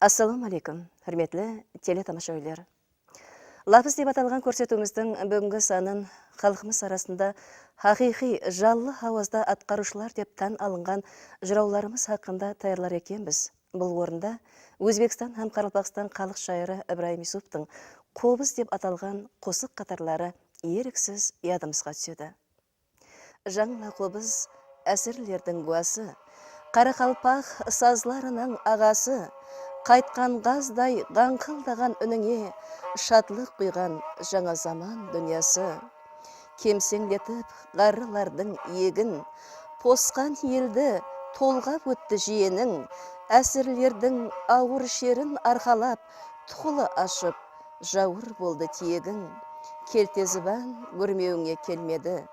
Ассаламу алейкум, hürmetli телетамашачылар. Лапыз деп аталған көрсетуіміздің бүгінгі санын халқымыз арасында хақиқи жаллы ауазда атқарушылар деп тән алынған жырауларымыз хақында таярлар екенбіз. Бұл орында Өзбекстан һәм Қарақалпақстан халық шайыры Ибраһим Юсуптың қобыз деп аталған қосық қатарлары еріксіз ядымызға түседі. Жаңа қобыз әсірлердің гуасы, Қарақалпақ сазларының ағасы, қайтқан ғаздай ғаңқылдаған үніңе шатлық құйған жаңа заман дүниясы. Кемсеңдетіп ғарылардың егін, посқан елді толғап өтті жиенің, әсірлердің ауыр шерін арқалап, тұқылы ашып, жауыр болды тиегің. Келтезібан көрмеуіңе келмеді.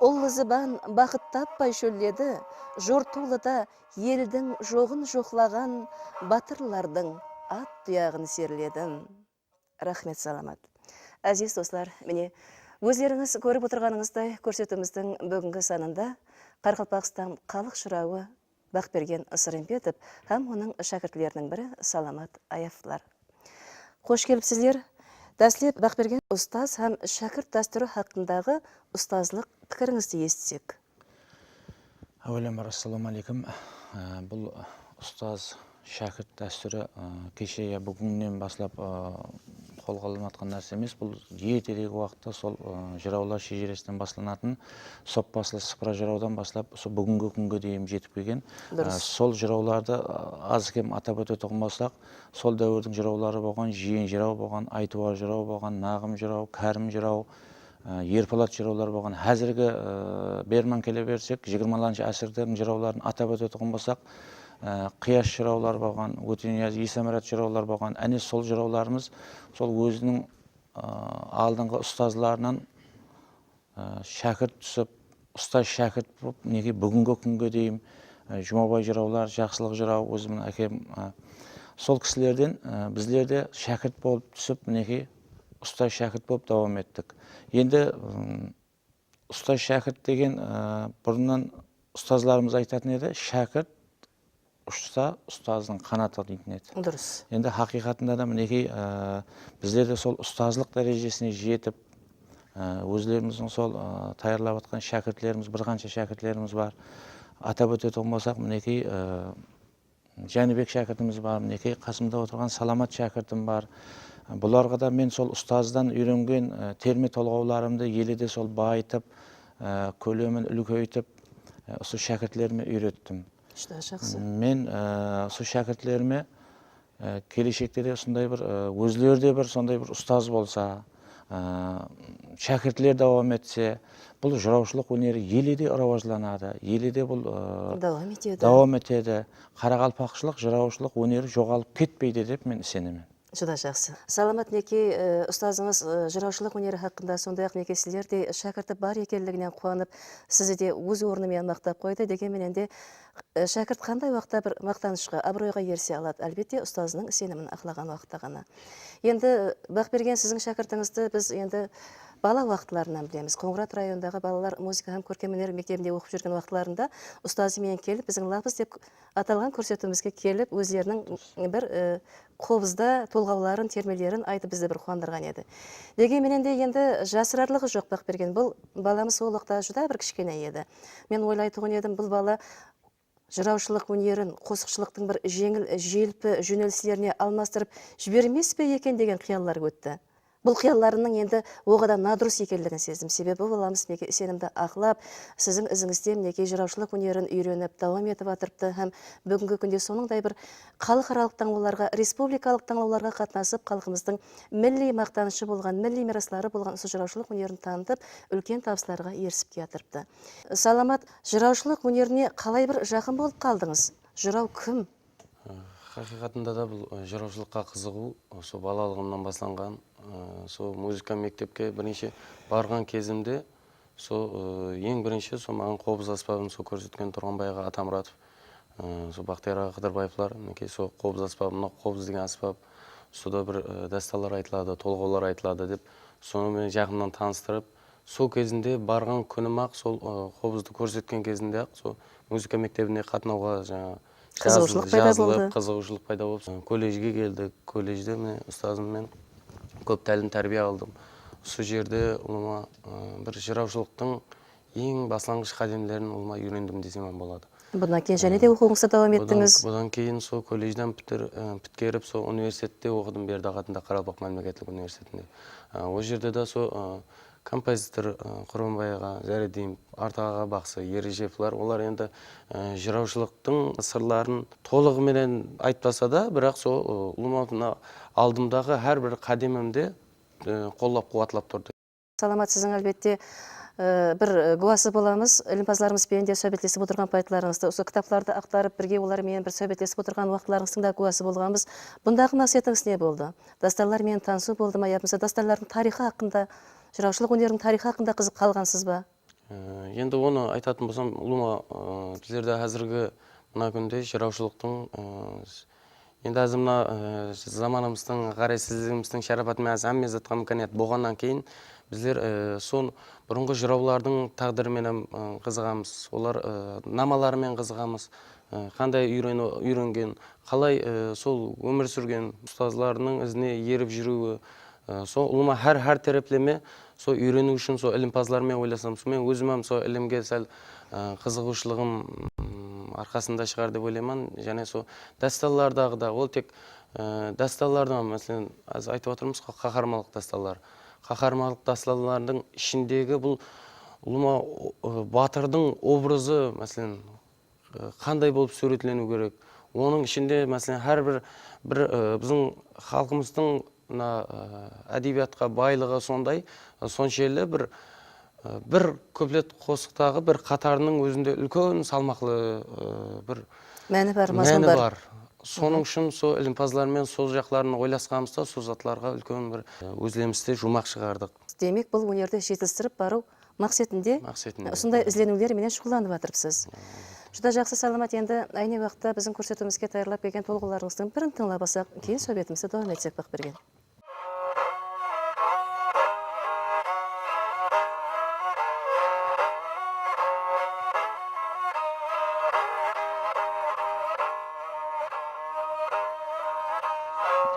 Ол зыбан бақыт таппай шөлледі, жортулыда елдің жоғын жоқлаған батырлардың ат тұяғын серледім. Рахмет, саламат. Әзиз достар, міне, өздеріңіз көріп отырғаныңыздай көрсетуіміздің бүгінгі санында Қарақалпақстан халық жырауы Бақберген Сырымбетов һәм оның шәкіртлерінің бірі Саламат Аяповлар. Қош келіпсіздер. Дәслеп Бақберген ұстаз һәм шәкірт дәстүрі хақындағы ұстазлық пікіріңізді естісек. Әуелен бар, ассаламу алейкум. Бұл ұстаз шәкірт дәстүрі кеше бүгіннен басылап қолға алынатын нәрсе емес. Бұл ертедегі уақытта сол жыраулар шежіресінен басыланатын, соп басылы сыпыра жыраудан басылап, сол бүгінгі күнге дейін жетіп келген. Сол жырауларды аз кем атап өтетін болсақ, сол дәуірдің жыраулары болған, жиен жырау болған, айтуар жырау болған, нағым жырау, кәрім жырау, ерпалат жыраулар болған. Әзіргі берман келе берсек, 20-шы әсірдің жырауларын атап өтетін болсақ, қияш жыраулар болған, өтенияз есамарат жыраулар болған. Әне сол жырауларымыз сол өзінің алдыңғы ұстазларынан шәкірт түсіп, ұстаз шәкірт болып, неге бүгінгі күнге дейін Жұмабай жыраулар, жақсылық жырау, өзімнің әкем, сол кісілерден біздерде шәкірт болып түсіп, неге ұстаз шәкірт болып давам еттік. Енді ұстаз шәкірт деген бұрыннан ұстазларымыз айтатын еді, шәкірт ұшса, ұстаздың қанаты дейтін еді. Дұрыс. Енді хақиқатында да мінекей біздерде сол ұстазлық дәрежесіне жетіп, өзлеріміздің сол таярлап атқан шәкіртлеріміз, бір қанша шәкіртлеріміз бар. Атап өтетін болсақ, мінекей Жәнібек шәкіртіміз бар, мінекей қасымда отырған Саламат шәкіртім бар. Бұларға да мен сол ұстаздан үйренген терме толғауларымды еледе сол байытып, көлемін үлкейтіп, осы шәкіртлеріме үйреттім. Мен осы шәкіртлеріме келешекте де сондай бір өзлерде бір сондай бір ұстаз болса, шәкіртлер давам етсе, бұл жыраушылық өнері еледе рауажланады, еледе бұл давам етеді. Қарақалпақшылық, жыраушылық өнері жоғалып кетпейді деп мен сенемін. Жұда жақсы. Саламат, неке ұстазыңыз жыраушылық өнері хақында, сондай-ақ неке сіздер де шәкірті бар екенлігінен қуанып, сізді де өз орнымен мақтап қойды. Дегенменен де шәкірт қандай уақытта бір мақтанышқа, абыройға ерсе алады? Әлбетте, ұстазының сенімін ақылаған уақытта ғана. Енді Бақберген сіздің шәкіртіңізді біз енді бала уақытларынан білеміз. Қоңырат райондағы балалар музыка һәм көркемөнер мектебінде оқып жүрген уақытларында ұстазымен келіп, біздің Лапыз деп аталған көрсетуімізге келіп, өздерінің бір қобызда толғауларын, термелерін айтып бізді бір қуандырған еді. Дегенменен де енді жасырарлығы жоқ Бақберген. Бұл баламыз ол уақытта жүда бір кішкене еді. Мен ойлайтын едім, бұл бала жыраушылық өнерін, қосықшылықтың бір жеңіл, желпі жөнелістеріне алмастырып жібермес пе екен деген қияллар өтті. Бұл қиялларының енді оғадан надұрыс екенлігін сездім. Себебі баламыз сенімді ақылап, сіздің ізіңізден неке жыраушылық өнерін үйреніп, давам етіп атырыпты, һәм бүгінгі күнде соныңдай бір халықаралық таңдауларға, республикалық таңдауларға қатынасып, халқымыздың милли мақтанышы болған, милли мираслары болған осы жыраушылық өнерін танытып, үлкен табыстарға ерісіп келатырыпты. Саламат, жыраушылық өнеріне қалай бір жақын болып қалдыңыз? Жырау кім? Хақиқатында да бұл жыраушылыққа қызығу осы балалығымнан басланған. Сол музыка мектепке бірінші барған кезімде ең бірінші маған қобыз аспабын көрсеткен Тұрғанбайға Атамұратов, Бақтияр аға Қыдырбаевлар, сол қобыз аспабын, қобыз деген аспап, сода бір дасталар айтылады, толғаулар айтылады деп, соны мен жақыннан таныстырып, сол кезінде барған күнім ақ сол қобызды көрсеткен кезінде ақ сол музыка мектебіне қатынауға Қызығушылық пайда болды. жазылып, қызығушылық пайда болып, колледжге келдік. Колледжде мен ұстазыммен көп тәлім тәрбие алдым. Сол жерде ұлыма бір жыраушылықтың ең баслангыч қадамдарын ұлыма үйрендім десем болады. Бұдан кейін және де оқуыңызды давам еттіңіз. Бұдан кейін сол колледжден біткеріп, сол университетте оқыдым, Бердағ атындағы Қарабақ мемлекеттік университетінде. Ол жерде де сол композитор Құрбанбайға, Зәредин, Артаға бақсы, Ережепов, олар енді жыраушылықтың сырларын толығыменен айтпаса да, бірақ сол ұлыма алдымдағы әрбір қадамымде қоллап қуатлап тұрды. Саламат, сіздің әлбетте бір гуасы боламыз, ілімпазларымызбен де сөйбетлесіп отырған пайтларыңызды, осы кітапларды ақтарып бірге олармен бір сөйбетлесіп отырған уақытларыңыздың да гуасы болғанбыз. Бұндағы мақсатыңыз не болды? Дастарлармен танысу болды ма, яғни дастарлардың тарихы хақында, жыраушылық өнерінің тарихы хақында қызық қалғансыз ба? Енді оны айтатын болсам, ұлыма біздерде қазіргі мына күнде жыраушылықтың енді әзір мына заманымыздың қарайсыздығымыздың шарапатымен әзәммен жатқан имканият болғаннан кейін біздер сон бұрынғы жыраулардың тағдырымен қызығамыз, олар намаларымен қызығамыз, қандай үйренген, қалай сол өмір сүрген ұстазларының ізіне еріп жүруі, сол ұлыма әр тереплеме сол үйрену үшін сол ілімпазлармен ойласам, мен өзім сол ілімге сәл қызығушылығым арқасында шығар деп ойлаймын. Және сол дасталардағы да, ол тек дасталардан, мәселен, аз айтып отырмыз, қаһармандық дасталар. Қаһармандық дасталардың ішіндегі бұл ұлыма батырдың образы, мәселен, қандай болып суретлену керек. Оның ішінде, мәселен, әрбір біздің халқымыздың әдебиятқа байлығы сондай, соншелі бір көплет қосықтағы бір қатарының өзінде үлкен салмақлы бір мәні бар. Соның үшін сол ілімпазлармен сол жақларын ойласқанымызда, сол затларға үлкен бір өзлемісте жұмақ шығардық. Демек, бұл өнерді жетістіріп бару мақсатында осындай ізленулер менен шұғылданып жатырсыз. Жүда жақсы, Саламат, енді айне уақытта біздің көрсетуімізге таярлап келген толғауларыңыздың бірін тыңлап алсақ, кейін сөйбетімізді давам етсек бақ берген.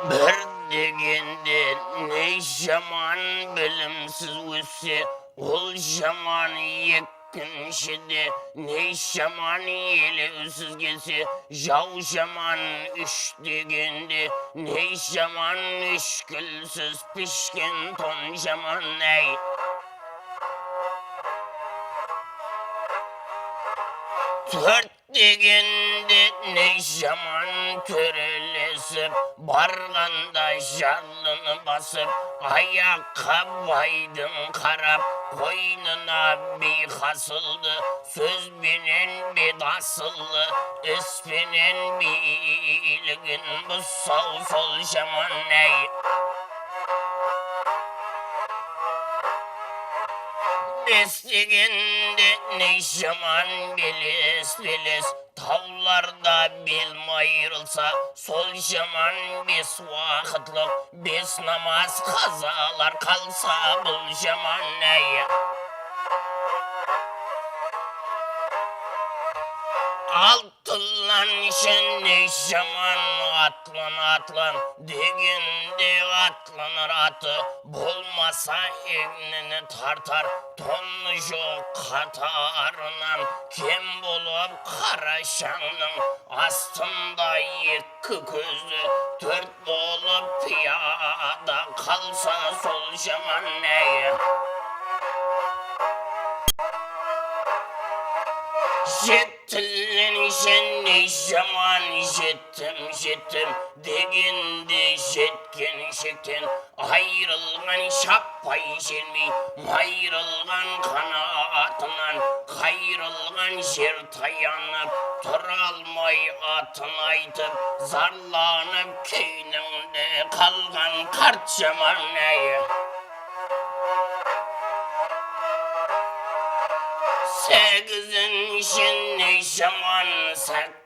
Bir degende ne zaman bilimsiz ötse, ol zaman yekkinşide, ne zaman yelevsiz gelse, jav zaman üç degende, ne zaman üşkülsüz pişkin ton zaman ney. Tört degende ne zaman törelesip, barganda jarlını basıp, ayakkabıydın karap, koynuna bir hasıldı, söz binen bir dasıldı, üspenen bilgin bu sağ sol zaman ney. Bestegende ne zaman bilis, tavlarda bilme ayrılsa, sol zaman bes vakitlik, bes namaz kazalar kalsa bu zaman neye? Altından ne zaman atlan, degende atlanır atı, bulmasa egnini tartar, tonu yok katarından, kim bulup karaşanın, astında iki közü, dört bulup piyada kalsa sol zaman neye? Jettilen ne zaman jettim, degende jetken, ayrılgan şappay jelmey, ayrılgan kanatından, kayrılgan jer tayanıp, turalmay atın aytıp, zarlanıp keyninde kalgan kart zaman neye? Sekizin ne zaman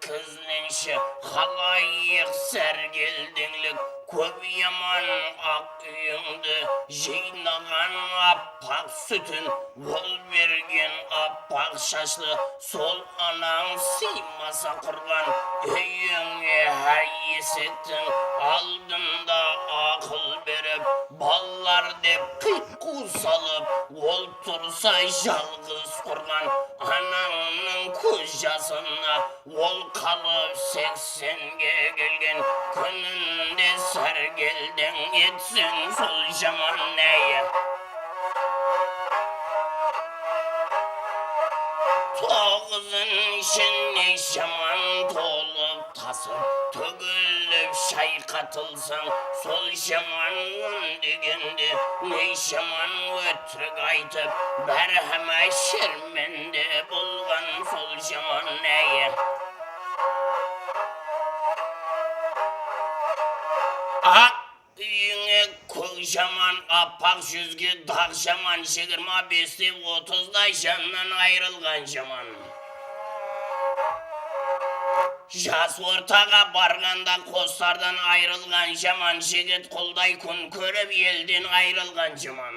жеткізленші халайық сәргелдеңлік көп яман ақ үйіңді жинаған аппақ сүтін ол берген аппақ шашлы сол анаң сыймаса құрған үйіңе әй есектің алдында ақыл беріп балалар деп қиқу салып ол тұрса жалғыз құрған анаңның көз жасына ол қалып 80-ге келген күнінде сәргелден етсін сол жаман әйе тоғызын ішіне жаман толып тасып төгіліп шайқатылсаң сол жаман дегенде не жаман өтірік айтып бәрі шерменде болған сол жаман әйе ақ үйіңе көк жаман аппақ жүзге даг жаман 25-те 30-дай жаннан айрылған жаман жас ортаға барғанда қостардан айрылған жаман жігіт құлдай күн көріп елден айрылған жаман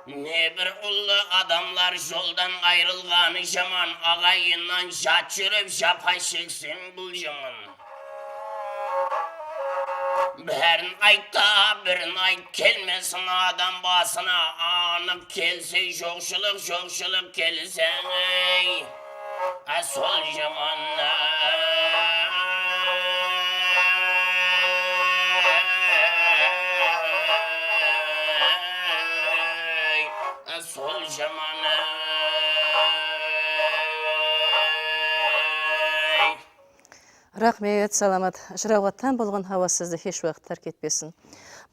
небір ұлы адамлар жолдан айрылғаны жаман ағайыннан жат жүріп жапа шексең бұл жаман бәрін айтта бірін айт келмесін адам басына анық келсе жоқшылық келсең ей сол жаман сол жаман Рахмет, Саламат. Жырауға тән болған хауа сізді еш уақыт тәрк етпесін.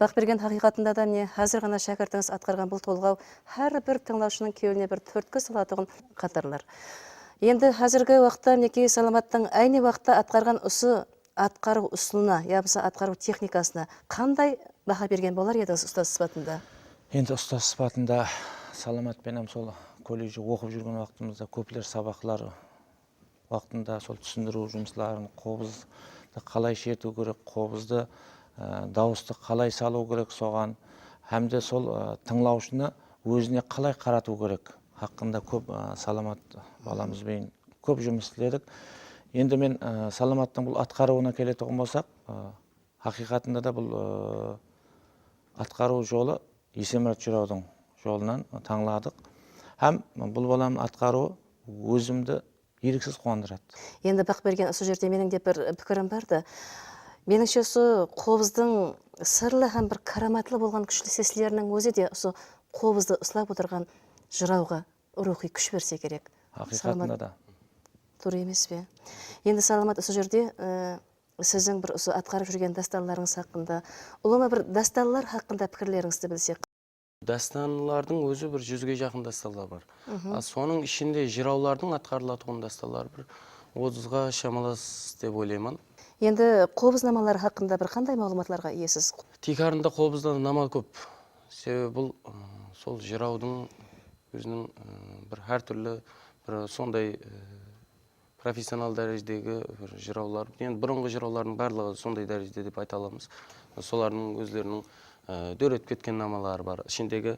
Бақ берген хақиқатында да не қазір ғана шәкіртіңіз атқарған бұл толғау әрбір тыңдаушының кеуіне бір түрткі салатығын қатарлар. Енді қазіргі уақытта мінекей Саламаттың әйне уақытта атқарған атқару ұсынуына, яғни атқару техникасына қандай баға берген болар едіңіз ұстаз сыпатында? Енді ұстаз сыпатында Саламатпен сол колледжде оқып жүрген уақытымызда көптер сабақлар уақытында сол түсіндіру жұмыстарын қобызды қалай шерту керек, қобызды дауысты қалай салу керек соған, әмде сол тыңлаушыны өзіне қалай қарату керек хақында көп Саламат баламызбен көп жұмыс істедік. Енді мен Саламаттың бұл атқаруына келетін болсақ, хақиқатында да бұл атқару жолы Есемірат жыраудың жолынан таңладық. Һәм бұл баламның атқаруы өзімді еріксіз қуандырады. Енді бақ берген осы жерде менің де бір пікірім барды. Меніңше осы қобыздың сырлы һәм бір караматлы болған күшлі сеслерінің өзі де осы қобызды ұслап отырған жырауға рухи күш берсе керек. Хақиқатында да. Тура емес пе? Енді Саламат осы жерде сіздің бір осы атқарып жүрген дасталарыңыз хақында, ұлыма бір дасталар хақында пікірлеріңізді білсек. Дастанлардың өзі бір 100-ге жақын дасталар бар. Соның ішінде жыраулардың атқарылатын дасталар бір 30-ға шамалас деп ойлаймын. Енді қобызнамалар хақында бір қандай мағлұматларға иесіз? Тикарында қобызда нама көп. Себебі бұл сол жыраудың өзінің бір әртүрлі бір сондай профессионал дәрежедегі жыраулар. Енді бұрынғы жыраулардың барлығы сондай дәрежеде деп айта аламыз. Солардың өздерінің дөретіп кеткен намалары бар. Ішіндегі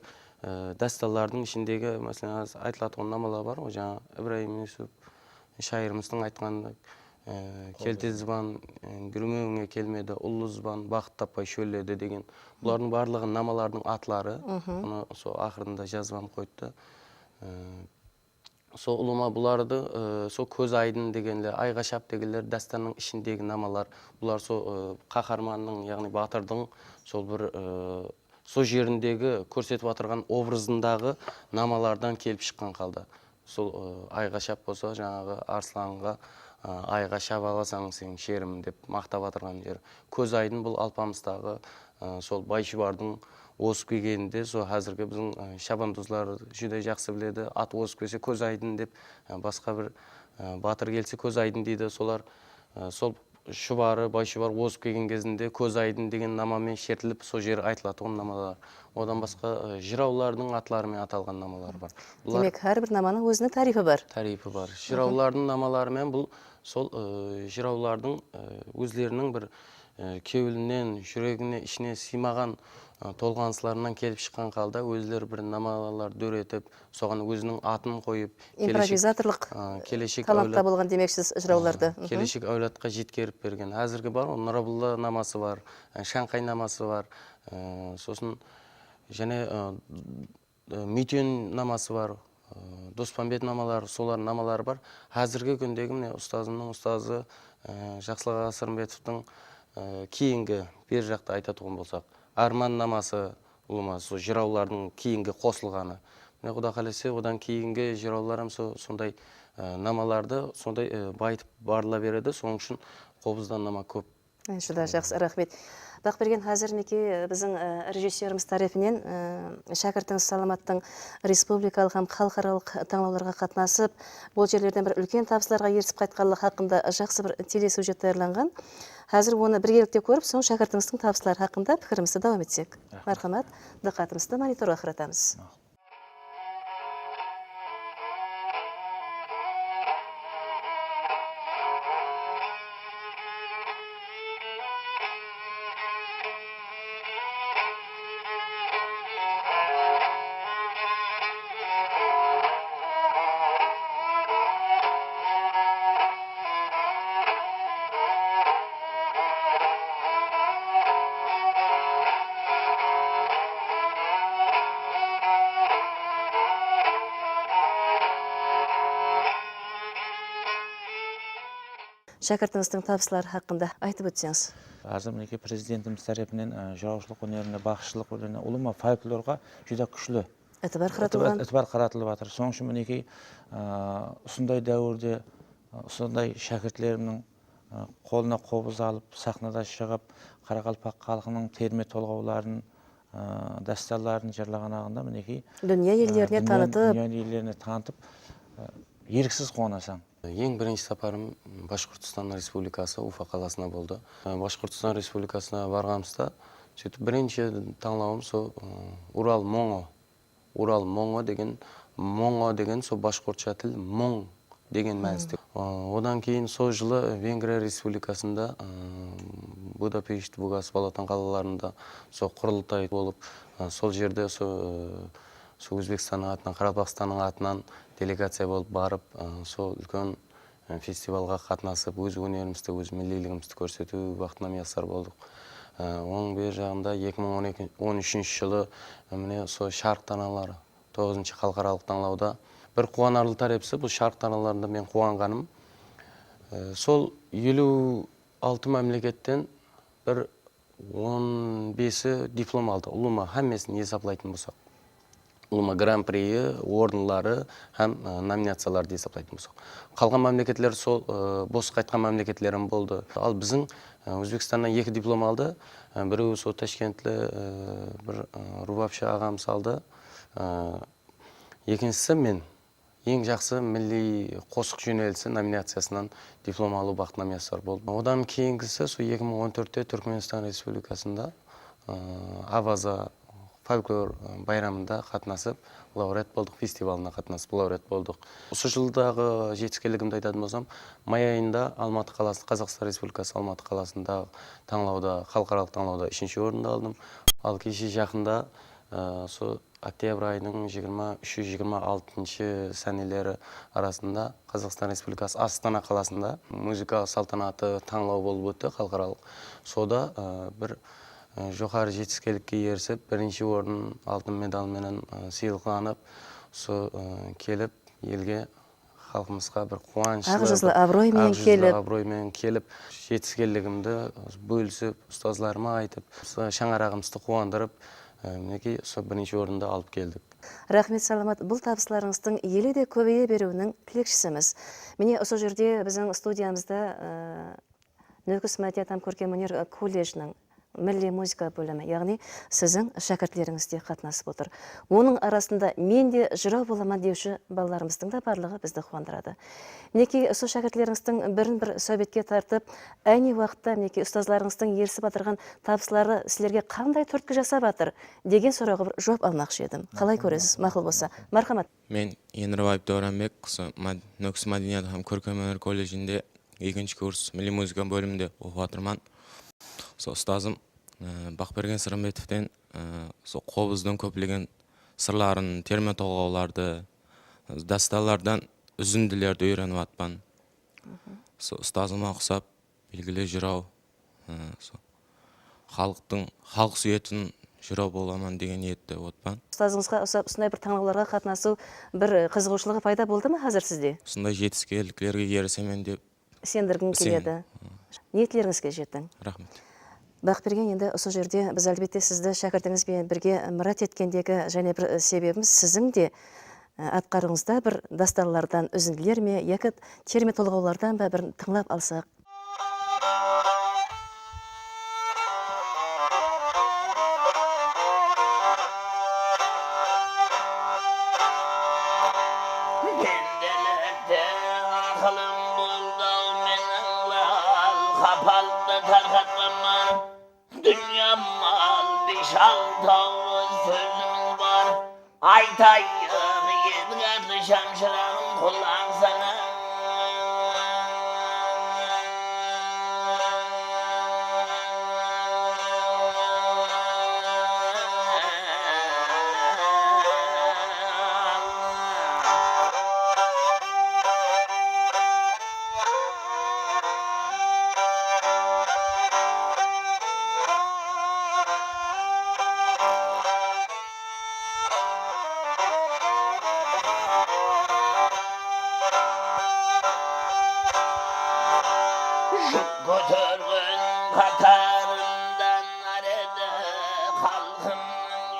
дасталардың ішіндегі мәселен айтылатын намалар бар. Жаңа Ибраим Юсуп шайырымыздың айтқаны келте зван, күрмеуіңе келмеді, ұлы зван, бақыт таппай шөлледі деген. Бұлардың барлығы намалардың атлары. Оны сол ақырында жазбам қойды. Сол ұлыма бұларды сол көз айдын дегенлер, айға шап дегенлер дастанның ішіндегі намалар. Бұлар сол қаһарманның, яғни батырдың сол бір сол жеріндегі көрсетіп отырған образындағы намалардан келіп шыққан қалды. Сол айға шап болса, жаңағы арсланға айға шап аласаң сен шерім деп мақтап отырған жер. Көз айдын бұл Алпамыстағы сол Байшыбардың осып келгенде, сол қазіргі біздің шабандозлар жүде жақсы біледі. Ат осып келсе көз айдын деп, басқа бір батыр келсе көз айдын дейді. Солар сол шұбары, байшұбар озып келген кезінде көз айдын деген намамен шертіліп, сол жері айтылатын намалар. Одан басқа жыраулардың атларымен аталған намалар бар. Демек, әрбір наманың өзінің тарихы бар. Тарихы бар. Жыраулардың намаларымен бұл сол жыраулардың өзлерінің бір кеуілінен, жүрегіне, ішіне сыймаған толғанысыларынан келіп шыққан қалда өзлері бір намалар дөретіп, соған өзінің атын қойып, импровизаторлық талантта болған демексіз жырауларды. Келешек әулетқа жеткеріп берген. Әзіргі бар, Нұрабылла намасы бар, Шаңқай намасы бар, сосын және Митен намасы бар, Доспамбет намалары, солар намалары бар. Әзіргі күндегі міне ұстазымның ұстазы Жақсылық Асырымбетовтың кейінгі бер жақта айтатұғын болсақ, Арман намасы ұлыма, сол жыраулардың кейінгі қосылғаны. Міне Құда қаласа, одан кейінгі жырауларым сондай намаларды сондай байтып барыла береді, соның үшін қобыздан нама көп. Шыда, жақсы, рахмет. Бақ берген қазір неке біздің режиссеріміз тарапынан шәкіртіңіз Саламаттың республикалық һәм халықаралық таңдауларға қатынасып, бұл жерлерден бір үлкен табыстарға ерісіп қайтқанлығы хақында жақсы бір телесюжет даярланған. Қазір оны біргелікте көріп, соң шәкіртіңіздің табыстары хақында пікірімізді дауам етсек. Мархамат, диққатымызды мониторға қаратамыз. Шәкіртіңіздің табыстары хақында айтып өтсеңіз. Азыр мінекей президентіміз тарапынан жыраушылық өнеріне, бақшылық өнеріне, ұлыма фольклорға жүдә күшлі Этибар қаратылған. Этибар қаратылып жатыр. Соның үшін мінекей осындай дәуірде осындай шәкіртлерімнің қолына қобыз алып, сахнада шығып, Қарақалпақ халқының терме толғауларын, дастарларын жырлаған ағында мінекей Дүние елдеріне танытып, еріксіз қуанасың. Ең бірінші сапарым Башқұртстан Республикасы Уфа қаласына болды. Башқұртстан Республикасына барғанымызда, сөйтіп бірінші таңлауым сол Урал Моңо деген сол башқұртша тіл моң деген мәністе. Одан кейін сол жылы Венгрия Республикасында Будапешт, Бугас, Балатан қалаларында сол құрылтай болып, сол жерде сол Өзбекстанның атынан, Қарақалпақстанның атынан делегация болып барып, сол үлкен фестивалға қатынасып, өз өнерімізді, өз миллилігімізді көрсету вақтына миясар болдық. Оның бер жағында 2013 жылы міне сол шарқ таналары 9-шы халықаралық таңдауда бір қуанарлы тарепсі, бұл шарқ таналарында мен қуанғаным. Сол 56 мемлекеттен бір 15-і диплом алды. Ұлыма һәммесін есаплайтын болсақ. Ұлыма гран-приі, орынлары һәм номинацияларды есаплайтын болсақ. Қалған мемлекеттер сол бос қайтқан мемлекеттерім болды. Ал біздің Өзбекстаннан 2 диплом алды. Біреуі сол Ташкентлі бір рубапшы ағамыз алды. Екіншісі мен ең жақсы милли қосық жөнелісі номинациясынан диплом алу бақытына миясар болды. Одан кейінгісі сол 2014-те Түркменстан Республикасында Аваза фольклор байрамында қатынасып, лауреат болдық, фестивалына қатынасып, лауреат болдық. Осы жылдағы жетістіктерімді айтатын болсам, май айында Алматы қаласы, Қазақстан Республикасы Алматы қаласында таңлауда, халықаралық таңлауда 3-ші орынды алдым. Ал кеше жақында сол октябрь айының 23-26 сәнелері арасында Қазақстан Республикасы Астана қаласында музыка салтанаты таңлау болып өтті халықаралық. Сода бір жоғары жетістікке ерісіп, бірінші орын алтын медалменен сыйлықланып, келіп елге халқымызға бір қуанышлы Ақжызлы абыроймен келіп, жетістіктерімді бөлісіп, ұстазларыма айтып, шаңырағымызды қуандырып, мінекей сол бірінші орынды алып келдік. Рахмет, Саламат. Бұл табыстарыңыздың елі де көбейе беруінің тілекшісіміз. Міне осы жерде біздің студиямызда Нөкіс Мәдениет һәм көркемөнер колледжінің милли музыка бөлімі, яғни сіздің шәкіртлеріңіз де қатынасып отыр. Оның арасында мен де жырау боламын деуші балаларымыздың да барлығы бізді қуандырады. Мінекей сол шәкіртлеріңіздің бірін-бір сөйбетке тартып, әне уақытта мінекей ұстазларыңыздың ерсі батырған табыстары сілерге қандай түрткі жасап жатыр деген сұрауға бір жауап алмақшы едім. Қалай көресіз, мақұл болса? Мархамат. Мен Енірбаев Дауранбек, Нөкіс мәдениет һәм көркемөнер колледжінде 2-ші курс милли музыка бөлімінде оқып жатырмын. Ұстазым Бақберген Сырымбетовтен қобыздың көплеген сырларын, терме толғауларды, дасталардан үзінділерді үйреніп жатпан. Ұстазыма ұқсап, белгілі жырау, халық сүйетін жырау боламын деген ниетте отпан. Ұстазыңызға ұсынай бір таңдауларға қатынасу бір қызығушылығы пайда болды ма қазір сізде? Сондай жетістіктерге ересемін деп сендіргің келеді. Ниетлеріңізге жеттің. Рахмет. Бақберген, енді осы жерде біз әлбетте сізді шәкіртіңізбен бірге мұрат еткендегі және бір себебіміз сіздің де атқаруыңызда бір дастарлардан үзінділер ме, яки терме толғаулардан ба бір тыңлап алсақ. Dünya mal beş altı sözüm var. Aytayım yedi şamşıranım kullansana. Götürgün katarından arada halkımın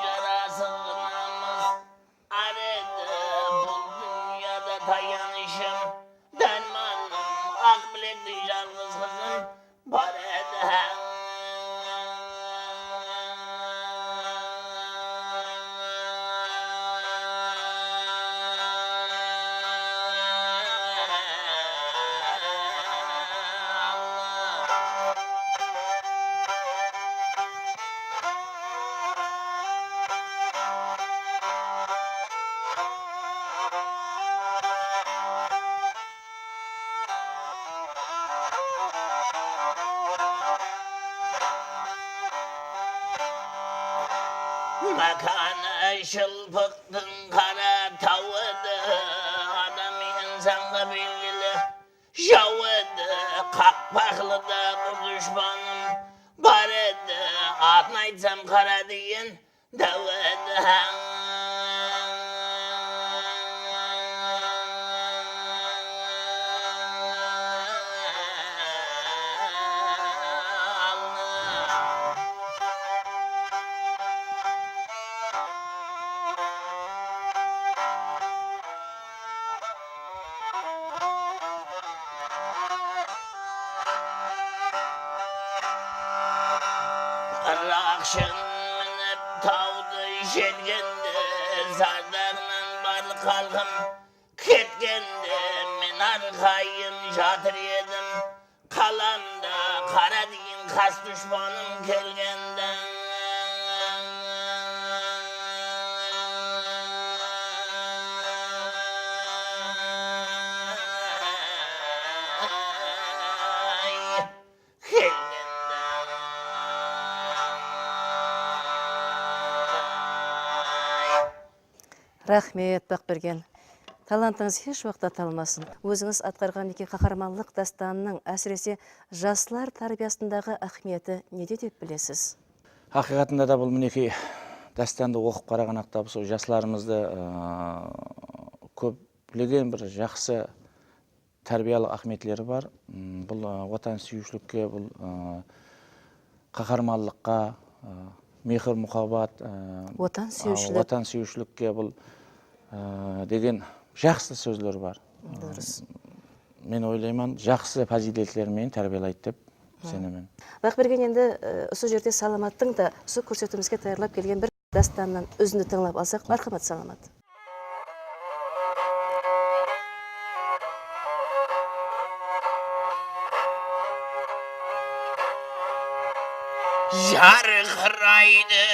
yarasınamız arada bu dünyada dayanışım dermanım ak bilekli yalnız kızım barada. Bakana şılpıktın kara tavıdı, adam insanla bilgili şavıdı, kakpaklı da bu düşmanım barıdı, atmayacağım kara diyen davıdı. Rakşın minip tavdı işelgende, zardarman barlık halkım ketgende, men arkayım jatır yedim, kalamda kara deyin kas düşmanım kelgende. Рахмет, Бақберген. Талантыңыз еш уақытта талмасын. Өзіңіз атқарған неке қаһарманлық дастанының әсіресе жастар тәрбиесіндегі ахметі неде деп білесіз? Ақиқатында да бұл мінекей дастанды оқып қараған ақтап, сол жастарымызды көптеген бір жақсы тәрбиялық ахметлері бар. Бұл отан сүйушілікке, бұл қаһарманлыққа, мехір мұхаббат, отан сүйушілікке бұл деген жақсы сөздер бар. Дұрыс. Мен ойлаймын, жақсы фазилетлермен тәрбиелайды деп сенемен. Бақ берген енді осы жерде Саламаттың да осы көрсетуімізге таярлап келген бір дастаннан өзінді тыңлап алсақ, мархамат Саламат. Жарқырайды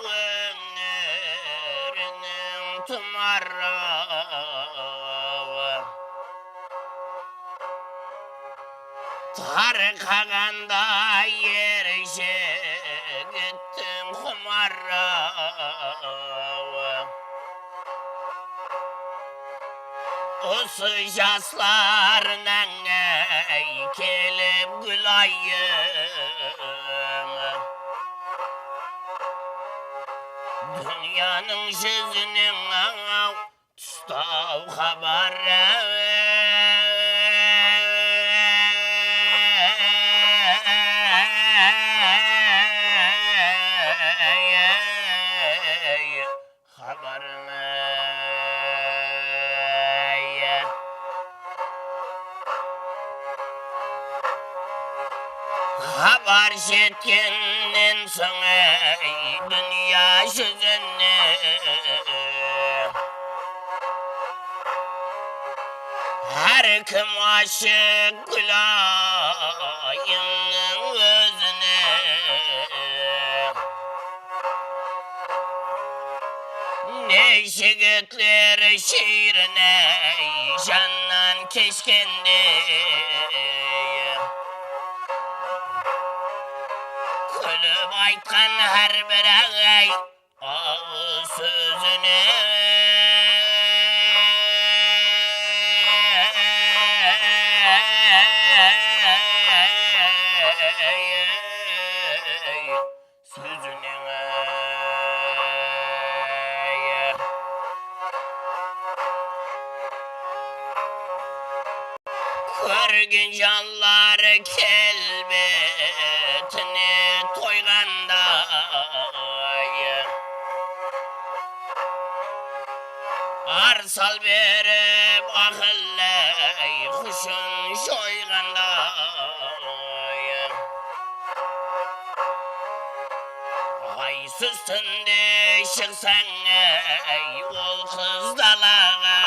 өңірінің тұмарауы, тарқағанда ер жігіттің құмарауы. Осы жасларынан келіп гүлайым, дүнияның жүзінен тұстау хабары. Haber жеткеннен соң dünya жүзіне, әркім ашық гүлайымның өзіне. Ne жігітлер шиіріне жаннан кешкенде, күліп айтқан әрбір ағай ауыз сөзіне. Көрген жанлар келбетіне тойғандай, арсал беріп ақылай құшын жойғандай. Айсыз түнде шықсаң ол қыз далаға,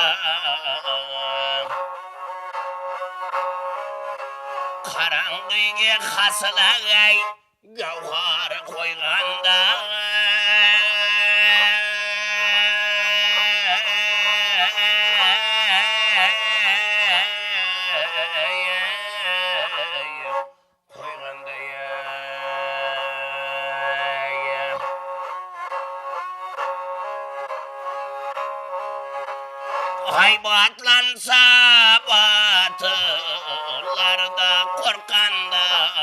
қараңғы үйге қасылағай гауһар қойғанда. Aybatlанса батырларда қорқандай,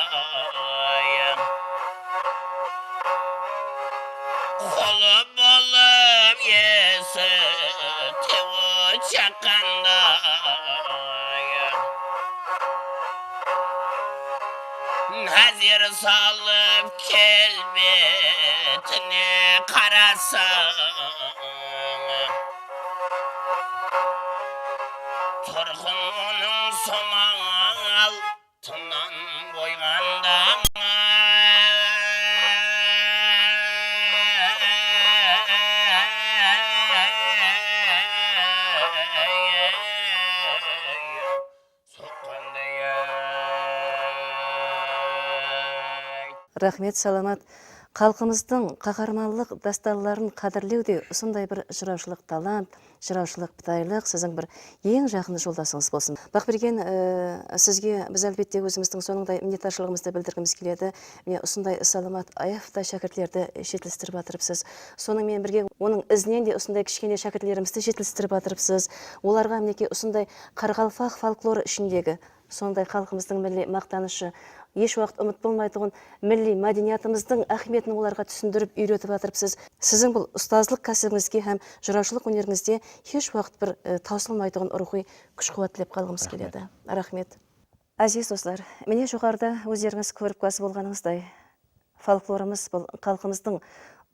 қолы болып есі теуі шаққандай, нәзір салып келбетіне қарасаң, тұрқын оның сомал тынан бойғанда. Рахмет, Саламат. Халқымыздың қаһарманлық дасталарын қадірлеу де осындай бір жыраушылық талант, жыраушылық бітайлық сіздің бір ең жақын жолдасыңыз болсын. Бақ берген сізге біз әлбетте өзіміздің соныңдай миннетташылығымызды білдіргіміз келеді. Міне осындай Саламат Аяпов шәкіртлерді жетілістіріп жатырыпсыз. Сонымен бірге оның ізінен де осындай кішкене шәкіртлерімізді жетілістіріп жатырыпсыз. Оларға мінекей осындай қарақалпақ фольклоры ішіндегі сондай халқымыздың милли мақтанышы, еш уақыт ұмыт болмайтұғын милли мәдениетіміздің әхметін оларға түсіндіріп үйретіп жатырыпсыз. Сіздің бұл ұстазлық кәсібіңізге һәм жыраушылық өнеріңізде еш уақыт бір таусылмайтұғын рухи күш-қуат тілеп қалғымыз келеді. Рахмет. Әзиз достар, міне жоғарыда өздеріңіз көріп куәсі болғаныңыздай, фольклорымыз бұл халқымыздың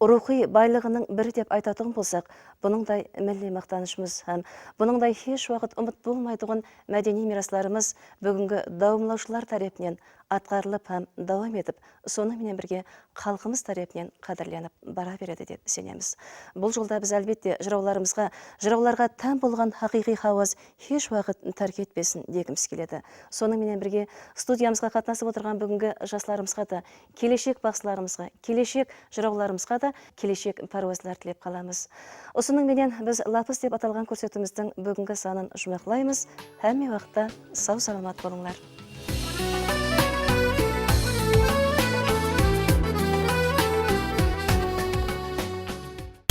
рухи байлығының бірі деп айтатын болсақ, бұныңдай милли мақтанышымыз һәм бұныңдай еш уақыт ұмыт болмайтұғын мәдени мирасларымыз бүгінгі дауымлаушылар тарапынан атқарылып һәм дәвам етіп, соның менен бірге халқымыз тарапынан қадірленіп бара береді деп сенеміз. Бұл жолда біз әлбетте жырауларға тән болған хақиқи хауаз еш уақыт тәрк етпесін дегіміз келеді. Соның менен бірге студиямызға қатынасып отырған бүгінгі жастарымызға да, келешек бақсыларымызға, келешек жырауларымызға да келешек паруазлар тілеп қаламыз. Осының менен біз Лапыз деп аталған көрсетіміздің бүгінгі санын жұмақлаймыз. Әмме уақытта сау саламат болыңлар.